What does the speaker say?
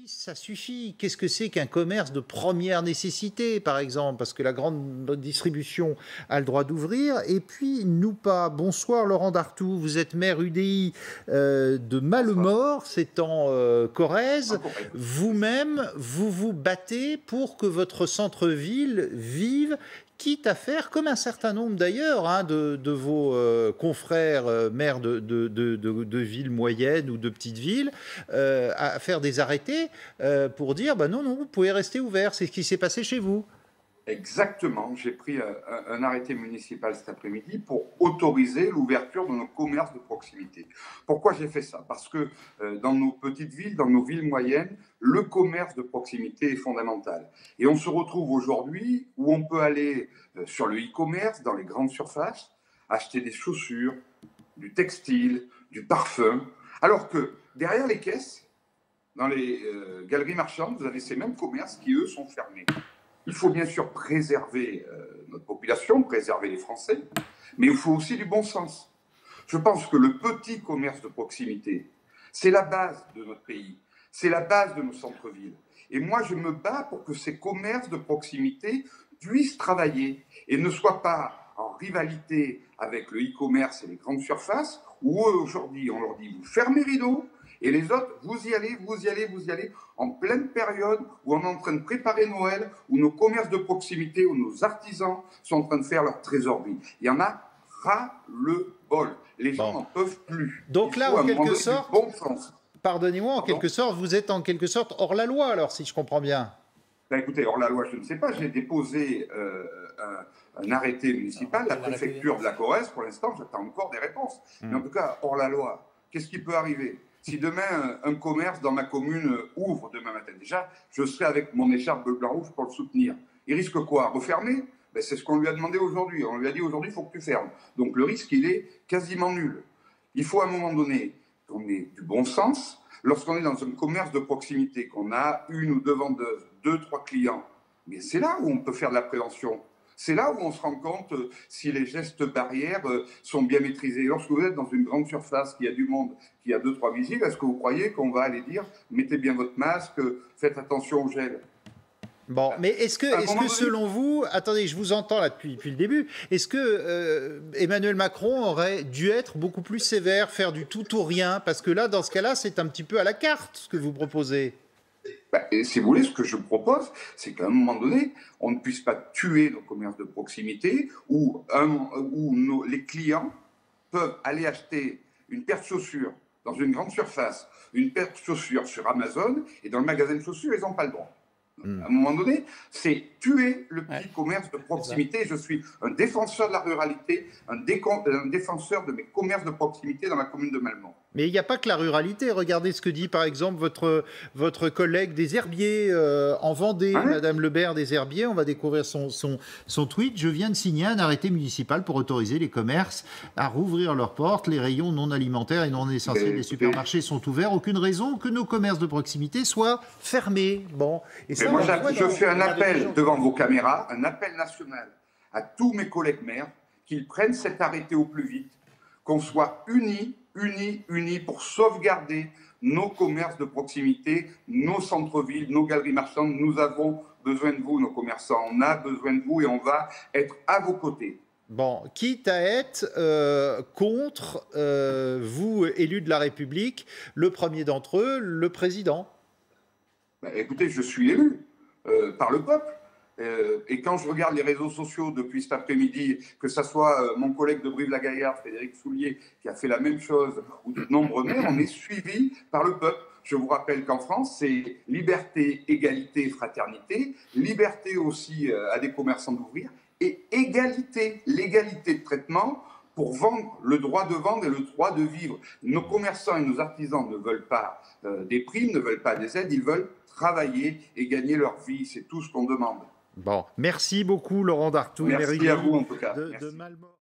ça suffit. Qu'est-ce que c'est qu'un commerce de première nécessité, par exemple? Parce que la grande distribution a le droit d'ouvrir, et puis nous pas. Bonsoir Laurent Dartout, vous êtes maire UDI de Bonsoir. Malemort, c'est en Corrèze. Encore rêve. Vous-même, vous vous battez pour que votre centre-ville vive, quitte à faire, comme un certain nombre d'ailleurs de vos confrères maires de villes moyennes ou de petites villes, à faire des arrêtés pour dire bah non, vous pouvez rester ouvert. C'est ce qui s'est passé chez vous. Exactement. J'ai pris un arrêté municipal cet après-midi pour autoriser l'ouverture de nos commerces de proximité. Pourquoi j'ai fait ça? Parce que dans nos petites villes, dans nos villes moyennes, le commerce de proximité est fondamental. Et on se retrouve aujourd'hui où on peut aller sur le e-commerce, dans les grandes surfaces, acheter des chaussures, du textile, du parfum, alors que derrière les caisses, dans les galeries marchandes, vous avez ces mêmes commerces qui, eux, sont fermés. Il faut bien sûr préserver notre population, préserver les Français, mais il faut aussi du bon sens. Je pense que le petit commerce de proximité, c'est la base de notre pays, c'est la base de nos centres-villes. Et moi, je me bats pour que ces commerces de proximité puissent travailler et ne soient pas en rivalité avec le e-commerce et les grandes surfaces, où aujourd'hui, on leur dit, vous fermez rideau, et les autres, vous y allez, vous y allez, vous y allez, en pleine période où on est en train de préparer Noël, où nos commerces de proximité, où nos artisans sont en train de faire leur trésorerie. Il y en a ras-le-bol. Les gens n'en peuvent plus. Donc là, en quelque sorte, bon sens. Pardonnez-moi, en quelque sorte, vous êtes en quelque sorte hors la loi, alors, si je comprends bien. Ben écoutez, hors la loi, je ne sais pas. J'ai déposé un arrêté municipal, la préfecture de la Corrèze. Pour l'instant, j'attends encore des réponses. Mais en tout cas, hors la loi, qu'est-ce qui peut arriver? Si demain, un commerce dans ma commune ouvre demain matin, déjà, je serai avec mon écharpe bleu, blanc, rouge pour le soutenir. Il risque quoi? Refermer? Ben, c'est ce qu'on lui a demandé aujourd'hui. On lui a dit aujourd'hui, il faut que tu fermes. Donc le risque, il est quasiment nul. Il faut à un moment donné qu'on ait du bon sens. Lorsqu'on est dans un commerce de proximité, qu'on a une ou deux vendeuses, deux, trois clients, mais c'est là où on peut faire de la prévention. C'est là où on se rend compte si les gestes barrières sont bien maîtrisés. Lorsque vous êtes dans une grande surface, qu'il y a du monde, qu'il y a deux, trois visibles, est-ce que vous croyez qu'on va aller dire mettez bien votre masque, faites attention au gel? Bon, mais est-ce que selon vous, attendez, je vous entends là depuis le début, est-ce que Emmanuel Macron aurait dû être beaucoup plus sévère, faire du tout ou rien? Parce que là, dans ce cas-là, c'est un petit peu à la carte ce que vous proposez. Et si vous voulez, ce que je propose, c'est qu'à un moment donné, on ne puisse pas tuer nos commerces de proximité où les clients peuvent aller acheter une paire de chaussures dans une grande surface, une paire de chaussures sur Amazon, et dans le magasin de chaussures, ils n'ont pas le droit. À un moment donné, c'est tuer le petit commerce de proximité. Je suis un défenseur de la ruralité, un défenseur de mes commerces de proximité dans la commune de Malemort. Mais il n'y a pas que la ruralité. Regardez ce que dit par exemple votre collègue des Herbiers en Vendée, Madame Lebert des Herbiers. On va découvrir son tweet. Je viens de signer un arrêté municipal pour autoriser les commerces à rouvrir leurs portes. Les rayons non alimentaires et non essentiels des supermarchés sont ouverts. Aucune raison que nos commerces de proximité soient fermés. Bon. Et ça, moi, je fais un appel devant vos caméras, un appel national à tous mes collègues maires qu'ils prennent cet arrêté au plus vite, qu'on soit unis pour sauvegarder nos commerces de proximité, nos centres-villes, nos galeries marchandes. Nous avons besoin de vous, nos commerçants. On a besoin de vous et on va être à vos côtés. Bon, quitte à être contre vous, élus de la République, le premier d'entre eux, le président. Écoutez, je suis élu par le peuple. Et quand je regarde les réseaux sociaux depuis cet après-midi, que ce soit mon collègue de Brive-la-Gaillarde, Frédéric Soulier, qui a fait la même chose, ou de nombreux maires, on est suivi par le peuple. Je vous rappelle qu'en France, c'est liberté, égalité, fraternité, liberté aussi à des commerçants d'ouvrir, et égalité, l'égalité de traitement pour vendre, le droit de vendre et le droit de vivre. Nos commerçants et nos artisans ne veulent pas des primes, ne veulent pas des aides, ils veulent travailler et gagner leur vie. C'est tout ce qu'on demande. Bon, merci beaucoup Laurent Dartout. Merci à vous en tout cas. De Malemort.